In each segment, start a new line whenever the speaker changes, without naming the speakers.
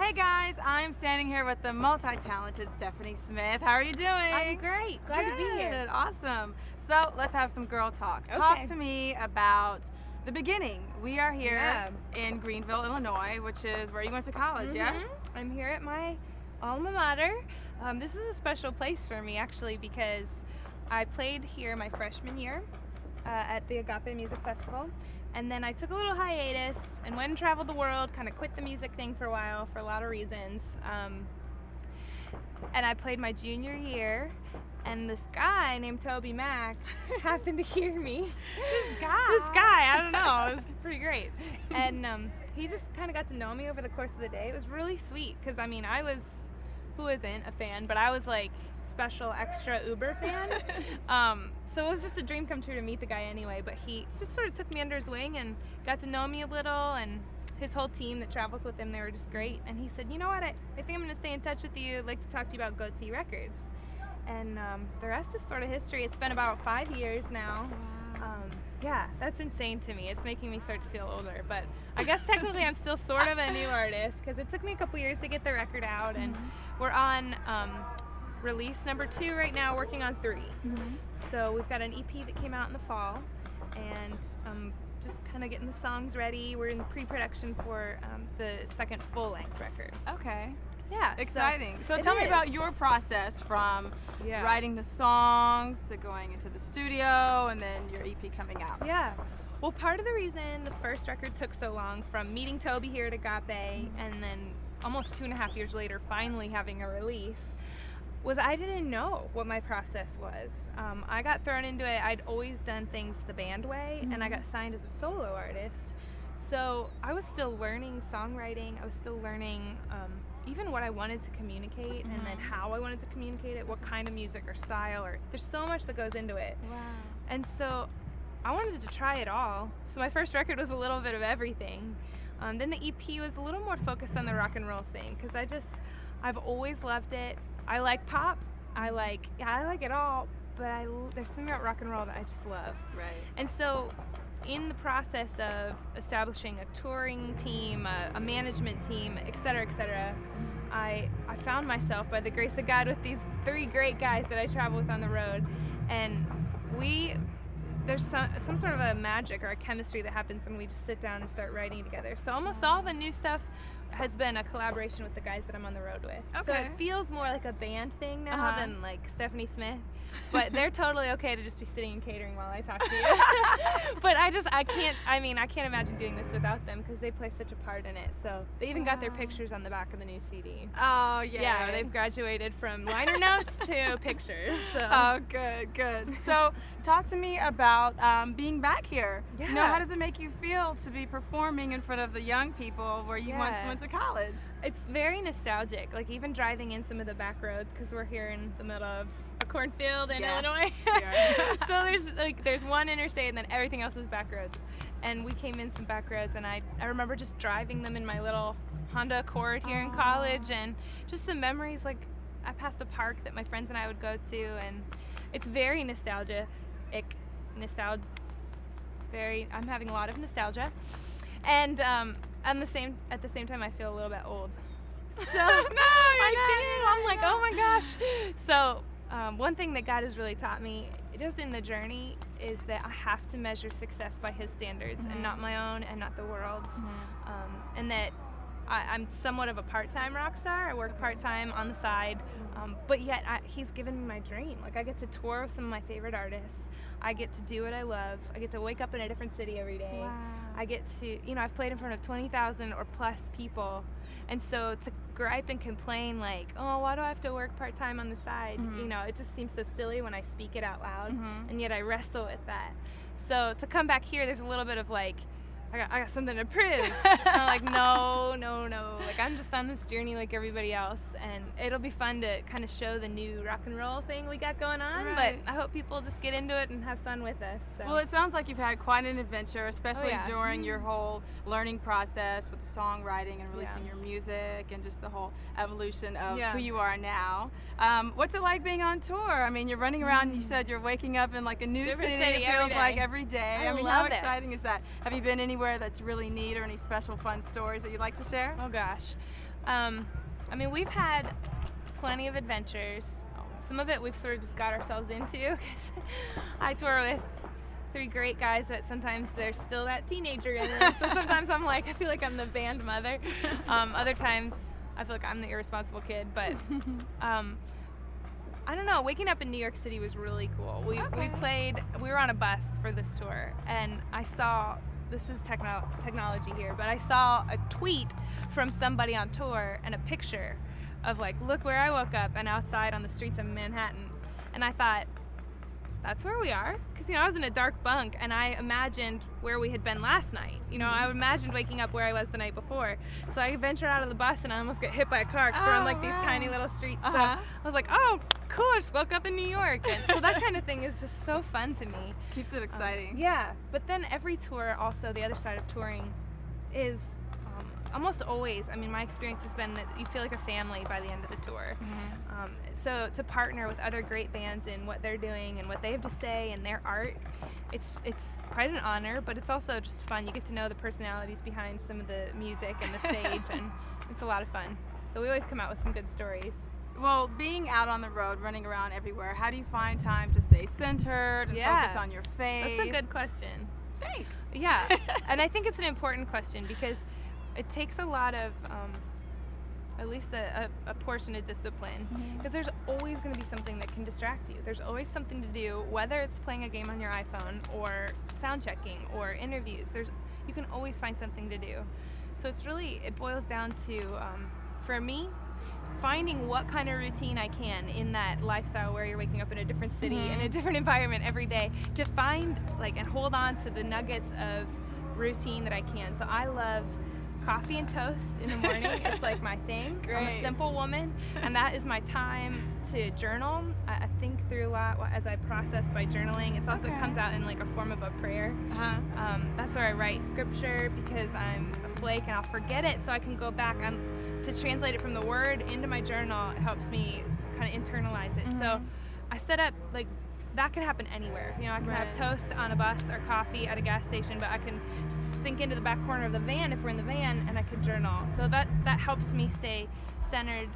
Hey guys, I'm standing here with the multi-talented Stephanie Smith. How are you doing?
I'm great. Glad to be here.
Good, awesome. So let's have some girl talk.
Okay.
Talk to me about the beginning. We are here in Greenville, Illinois, which is where you went to college, yes?
I'm here at my alma mater. This is a special place for me actually because I played here my freshman year at the Agape Music Festival. And then I took a little hiatus and went and traveled the world, kind of quit the music thing for a while for a lot of reasons. And I played my junior year, and this guy named Toby Mack happened to hear me. This guy, I don't know, it was pretty great. And he just kind of got to know me over the course of the day. It was really sweet, because I mean, who isn't a fan, but I was like special extra Uber fan. So it was just a dream come true to meet the guy anyway, but he just sort of took me under his wing and got to know me a little, and his whole team that travels with him, they were just great. And he said, you know what, I think I'm going to stay in touch with you. I'd like to talk to you about Goatee Records. And the rest is sort of history. It's been about 5 years now. Yeah, that's insane to me. It's making me start to feel older, but I guess technically I'm still sort of a new artist because it took me a couple years to get the record out, and we're on release number 2 right now, working on 3. So we've got an EP that came out in the fall, and just kind of getting the songs ready. We're in pre-production for the second full-length record.
Okay.
Yeah.
Exciting. So tell me about your process from writing the songs to going into the studio and then your EP coming out.
Yeah. Well, part of the reason the first record took so long, from meeting Toby here at Agape and then almost 2.5 years later finally having a release, was I didn't know what my process was. I got thrown into it. I'd always done things the band way, and I got signed as a solo artist. So I was still learning songwriting. I was still learning even what I wanted to communicate, and then how I wanted to communicate it, what kind of music or style, or there's so much that goes into it.
Wow.
And so I wanted to try it all. So my first record was a little bit of everything. Then the EP was a little more focused on the rock and roll thing, because I've always loved it. I like pop. I like it all, but there's something about rock and roll that I just love.
Right.
And so in the process of establishing a touring team, a management team, et cetera, I found myself, by the grace of God, with these 3 great guys that I travel with on the road. And there's some sort of a magic or a chemistry that happens when we just sit down and start writing together. So almost all the new stuff has been a collaboration with the guys that I'm on the road with.
Okay.
So it feels more like a band thing now than like Stephanie Smith. But they're totally okay to just be sitting and catering while I talk to you. But I can't imagine doing this without them, because they play such a part in it. So they even got their pictures on the back of the new CD.
Oh, yeah.
Yeah, they've graduated from liner notes to pictures. So.
Oh, good. So talk to me about being back here.
Yeah.
You know, how does it make you feel to be performing in front of the young people where you once went to college?
It's very nostalgic, like even driving in some of the back roads, because we're here in the middle of a cornfield in Illinois. So there's one interstate and then everything else is back roads. And we came in some back roads, and I remember just driving them in my little Honda Accord here in college, and just the memories, like I passed a park that my friends and I would go to, and it's very nostalgic. I'm having a lot of nostalgia. And at the same time, I feel a little bit old. So I'm like, oh my gosh. So one thing that God has really taught me, just in the journey, is that I have to measure success by His standards and not my own and not the world's. And that I'm somewhat of a part-time rock star. I work part-time on the side, but yet He's given me my dream. Like, I get to tour with some of my favorite artists. I get to do what I love. I get to wake up in a different city every day.
Wow.
I get to, I've played in front of 20,000 or plus people. And so to gripe and complain like, oh, why do I have to work part-time on the side? It just seems so silly when I speak it out loud. And yet I wrestle with that. So to come back here, there's a little bit of like, I got something to prove. And I'm like, no. Like, I'm just on this journey like everybody else, and it'll be fun to kind of show the new rock and roll thing we got going on.
Right.
But I hope people just get into it and have fun with us. So.
Well, it sounds like you've had quite an adventure, especially during your whole learning process with the songwriting and releasing your music and just the whole evolution of who you are now. What's it like being on tour? I mean, you're running around, you said you're waking up in like a new city, it feels like every day. I mean, how exciting is that? Have you been anywhere that's really neat, or any special fun stories that you'd like to share?
Oh gosh. I mean, we've had plenty of adventures. Some of it we've sort of just got ourselves into, because I tour with 3 great guys that sometimes there's still that teenager in them. So sometimes I feel like I'm the band mother. Other times I feel like I'm the irresponsible kid. But I don't know, waking up in New York City was really cool. We were on a bus for this tour, and I saw, this is technology here, but I saw a tweet from somebody on tour and a picture of like, look where I woke up, and outside on the streets of Manhattan. And I thought, that's where we are, because I was in a dark bunk, and I imagined where we had been last night. I imagined waking up where I was the night before. So I ventured out of the bus, and I almost got hit by a car, because we're on like these tiny little streets. So I was like, oh, cool, I just woke up in New York. And so that kind of thing is just so fun to me.
Keeps it exciting.
Yeah, but then every tour, also the other side of touring, is almost always, I mean, my experience has been that you feel like a family by the end of the tour. So to partner with other great bands in what they're doing and what they have to say and their art, it's quite an honor, but it's also just fun. You get to know the personalities behind some of the music and the stage, and it's a lot of fun. So we always come out with some good stories.
Well, being out on the road, running around everywhere, how do you find time to stay centered and focus on your faith?
That's a good question.
Thanks.
Yeah, and I think it's an important question, because it takes a lot of, at least a portion of discipline, because there's always going to be something that can distract you. There's always something to do, whether it's playing a game on your iPhone or sound checking or interviews. You can always find something to do. So it boils down to, for me, finding what kind of routine I can in that lifestyle where you're waking up in a different city, in a different environment every day, to find and hold on to the nuggets of routine that I can. So I love coffee and toast in the morning. It's like my thing.
Great.
I'm a simple woman, and that is my time to journal. I think through a lot as I process by journaling. It also comes out in like a form of a prayer. That's where I write scripture, because I'm a flake and I'll forget it, so I can go back to translate it from the word into my journal. It helps me kind of internalize it. So I set up, like, that can happen anywhere. I can have toast on a bus or coffee at a gas station, but I can sink into the back corner of the van if we're in the van, and I can journal. So that helps me stay centered,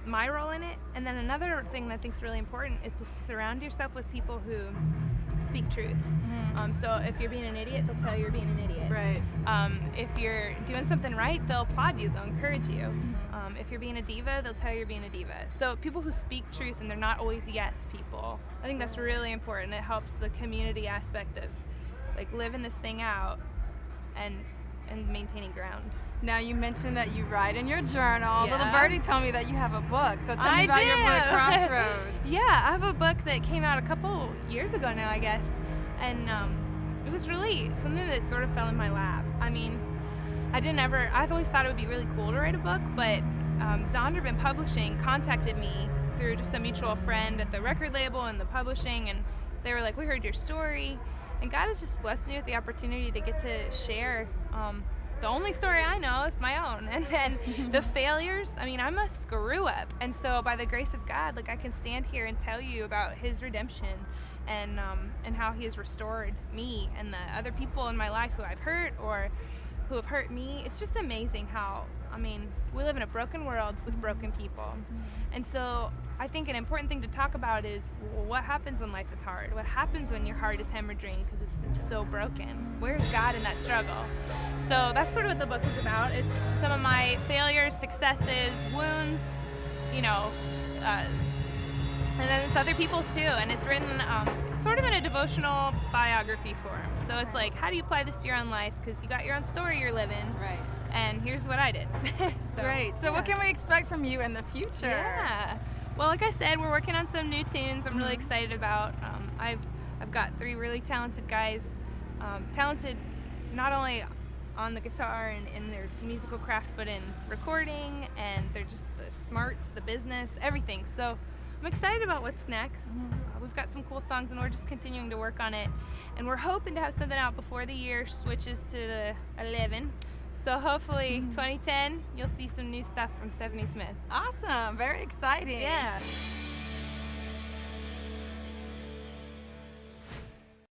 my role in it. And then another thing that I think is really important is to surround yourself with people who speak truth. So if you're being an idiot, they'll tell you you're being an idiot.
Right.
If you're doing something right, they'll applaud you, they'll encourage you. If you're being a diva, they'll tell you you're being a diva. So people who speak truth, and they're not always yes people, I think that's really important. It helps the community aspect of like living this thing out and maintaining ground.
Now, you mentioned that you write in your journal. Little Birdie told me that you have a book, so tell me about your book, Crossroads.
Yeah, I have a book that came out a couple years ago now, I guess, and it was really something that sort of fell in my lap. I mean, I've always thought it would be really cool to write a book, but Zondervan Publishing contacted me through just a mutual friend at the record label and the publishing, and they were like, we heard your story, and God has just blessed me with the opportunity to get to share the only story I know is my own, and then the failures. I mean, I'm a screw up, and so by the grace of God, like, I can stand here and tell you about His redemption and how He has restored me and the other people in my life who I've hurt or who have hurt me. It's just amazing how, I mean, we live in a broken world with broken people. And so I think an important thing to talk about is, well, what happens when life is hard? What happens when your heart is hemorrhaging because it's been so broken? Where's God in that struggle? So that's sort of what the book is about. It's some of my failures, successes, wounds, and then it's other people's too. And it's written sort of in a devotional biography form. So it's like, how do you apply this to your own life? Because you got your own story you're living. Right. And here's what I did.
Great. So what can we expect from you in the future?
Yeah. Well, like I said, we're working on some new tunes I'm really excited about. I've got 3 really talented guys, talented not only on the guitar and in their musical craft, but in recording, and they're just the smarts, the business, everything. So I'm excited about what's next. We've got some cool songs, and we're just continuing to work on it. And we're hoping to have something out before the year switches to the 11. So hopefully 2010, you'll see some new stuff from Stephanie Smith.
Awesome. Very exciting.
Yeah.